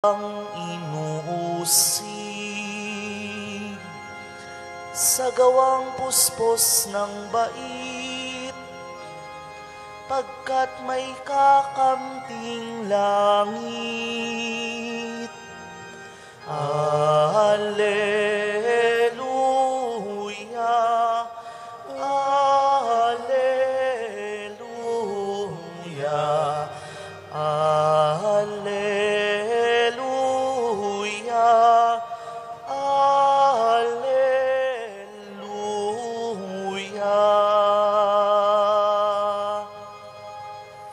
ang inuusig sa gawang puspos ng bait, pagkat may kakamting langit. Alleluia, alleluia, alleluia, alleluia.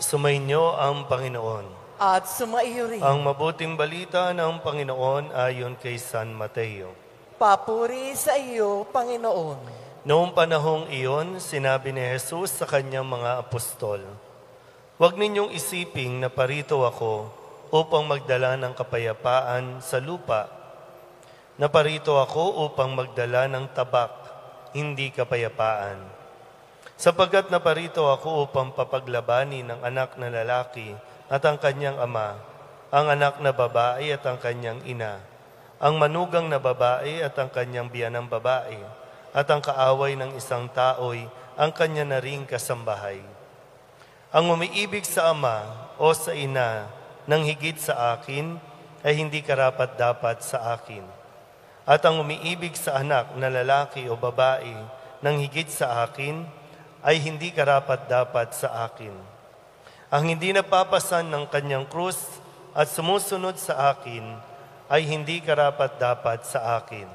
Sumainyo ang Panginoon. At sumaiyo rin. Ang mabuting balita ng Panginoon ayon kay San Mateo. Papuri sa iyo, Panginoon. Noong panahong iyon, sinabi ni Jesus sa kanyang mga apostol, "Huwag ninyong isiping na parito ako upang magdala ng kapayapaan sa lupa. Naparito ako upang magdala ng tabak, hindi kapayapaan. Sapagkat naparito ako upang papaglabanin ng anak na lalaki at ang kanyang ama, ang anak na babae at ang kanyang ina, ang manugang na babae at ang kanyang biyanang babae, at ang kaaway ng isang tao'y ang kanya na ring kasambahay. Ang umiibig sa ama o sa ina nang higit sa akin ay hindi karapat-dapat sa akin. At ang umiibig sa anak na lalaki o babae nang higit sa akin ay hindi karapat-dapat sa akin. Ang hindi napapasan ng kanyang krus at sumusunod sa akin ay hindi karapat-dapat sa akin.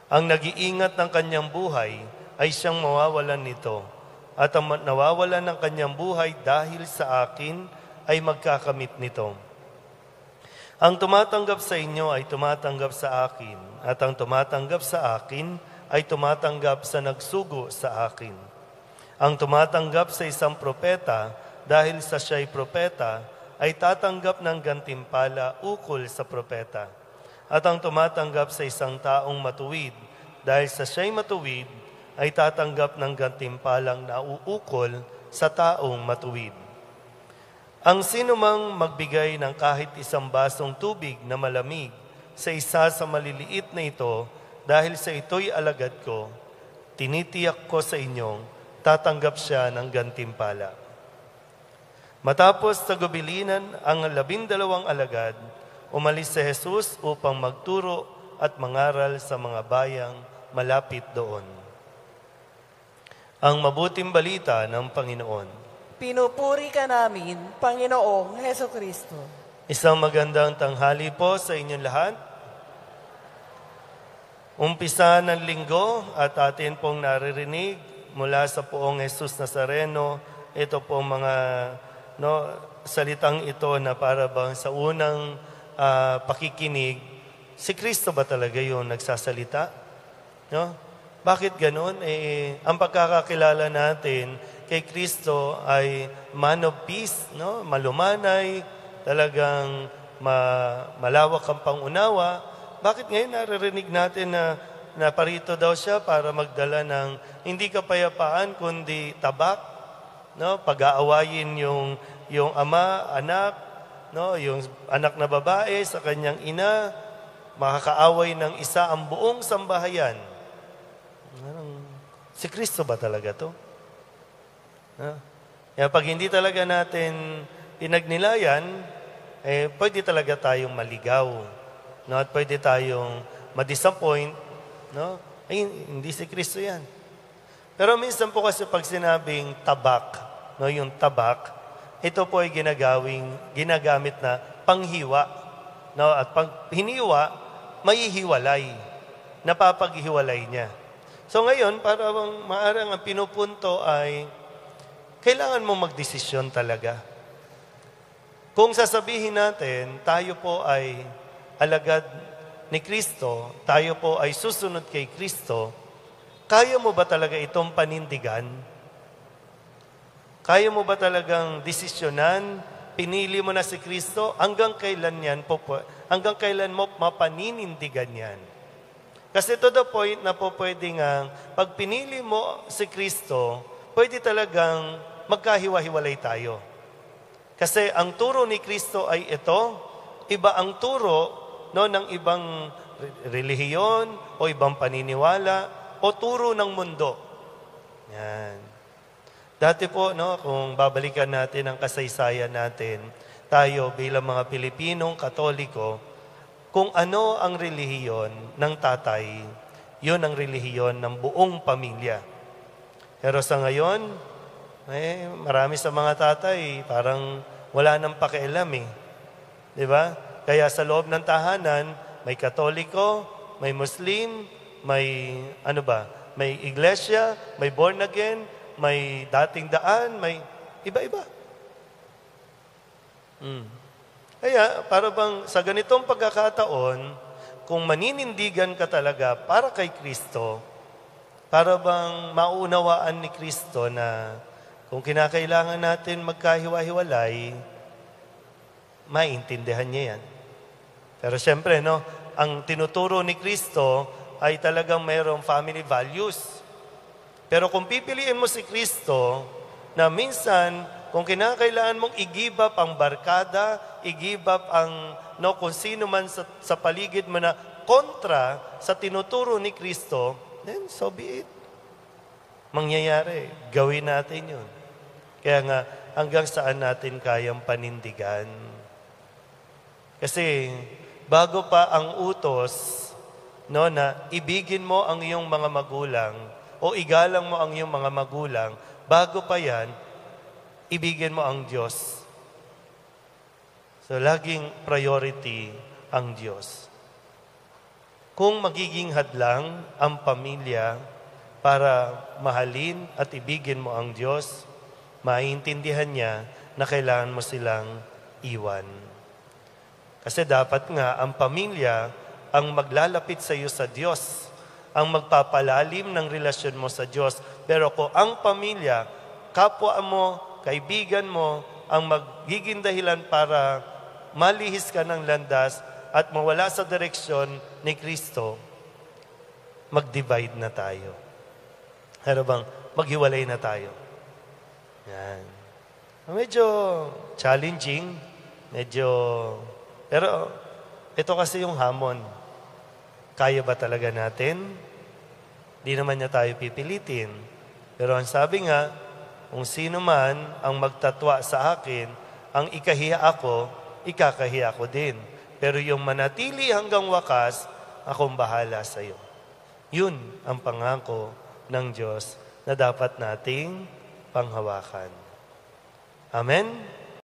Ang nag-iingat ng kanyang buhay ay siyang mawawalan nito, at ang nawawalan ng kanyang buhay dahil sa akin ay magkakamit nito. Ang tumatanggap sa inyo ay tumatanggap sa akin, at ang tumatanggap sa akin ay tumatanggap sa nagsugo sa akin. Ang tumatanggap sa isang propeta dahil sa siya'y propeta, ay tatanggap ng gantimpala ukol sa propeta. At ang tumatanggap sa isang taong matuwid, dahil sa siya'y matuwid, ay tatanggap ng gantimpalang nauukol sa taong matuwid. Ang sinumang magbigay ng kahit isang basong tubig na malamig sa isa sa maliliit na ito, dahil sa ito'y alagad ko, tinitiyak ko sa inyong tatanggap siya ng gantimpala. Matapos tagubilinan ang 12 alagad, umalis si Jesus upang magturo at mangaral sa mga bayang malapit doon. Ang mabuting balita ng Panginoon. Pinupuri ka namin, Panginoong Heso Kristo. Isang magandang tanghali po sa inyong lahat. Umpisa ng linggo at atin pong naririnig mula sa poong Jesus Nazareno, ito pong mga salitang ito na para bang sa unang pakikinig, si Kristo ba talaga yung nagsasalita? No? Bakit ganon? Ang pagkakakilala natin kay Kristo ay man of peace, no? Malumanay, talagang malawak ang pangunawa. Bakit ngayon naririnig natin na parito daw siya para magdala ng hindi kapayapaan kundi tabak? No, pag-aawayin yung ama, anak, no, yung anak na babae sa kanyang ina, makakaaway ng isa ang buong sambahayan. Si Kristo ba talaga to? No? Kaya pag hindi talaga natin pinagnilayan, pwede talaga tayong maligaw, no, at pwede tayong ma-disappoint, no? Hindi si Kristo yan. Pero minsan po kasi pag sinabing tabak, no, yung tabak, ito po ay ginagamit na panghiwa. No, at pag hiniwa, maihiwalay. Napapaghiwalay niya. So ngayon, para bang maarang ang pinupunto ay, kailangan mo magdesisyon talaga. Kung sasabihin natin, tayo po ay alagad ni Kristo, tayo po ay susunod kay Kristo, kaya mo ba talaga itong panindigan? Kaya mo ba talagang desisyonan? Pinili mo na si Kristo? Hanggang kailan mo mapaninindigan yan? Kasi to the point na po pwede nga, pag pinili mo si Kristo, pwede talagang magkahiwa-hiwalay tayo. Kasi ang turo ni Kristo ay ito, iba ang turo no, ng ibang relihiyon o ibang paniniwala o turo ng mundo. Yan. Dati po, no, kung babalikan natin ang kasaysayan natin, tayo bilang mga Pilipinong Katoliko, kung ano ang relihiyon ng tatay, yun ang relihiyon ng buong pamilya. Pero sa ngayon, marami sa mga tatay, parang wala nang pakialam eh. Di ba? Kaya sa loob ng tahanan, may Katoliko, may Muslim, may may iglesia, may born again, may dating daan, may iba-iba. Kaya, para bang sa ganitong pagkakataon, kung maninindigan ka talaga para kay Kristo, para bang maunawaan ni Kristo na kung kinakailangan natin magkahiwa-hiwalay, maintindihan niya yan. Pero siyempre, no, ang tinuturo ni Kristo ay talagang mayroong family values. Pero kung pipiliin mo si Kristo, na minsan, kung kinakailangan mong i-give up ang barkada, i-give up ang kung sino man sa paligid mo na kontra sa tinuturo ni Kristo, then so be it. Mangyayari. Gawin natin yun. Kaya nga, hanggang saan natin kayang panindigan. Kasi, bago pa ang utos, no, na ibigin mo ang iyong mga magulang o igalang mo ang iyong mga magulang, bago pa yan, ibigin mo ang Diyos. So, laging priority ang Diyos. Kung magiging hadlang ang pamilya para mahalin at ibigin mo ang Diyos, maintindihan niya na kailangan mo silang iwan. Kasi dapat nga ang pamilya ang maglalapit sa iyo sa Diyos, ang magpapalalim ng relasyon mo sa Diyos. Pero kung ang pamilya, kapwa mo, kaibigan mo, ang magiging dahilan para malihis ka ng landas at mawala sa direksyon ni Kristo, mag-divide na tayo. Ano bang, maghiwalay na tayo. Yan. Medyo challenging, pero ito kasi yung hamon. Kaya ba talaga natin? Di naman niya tayo pipilitin. Pero ang sabi nga, kung sino man ang magtatwa sa akin, ang ikahiya ako, ikakahiya ko din. Pero yung manatili hanggang wakas, akong bahala sa iyo. Yun ang pangako ng Diyos na dapat nating panghawakan. Amen?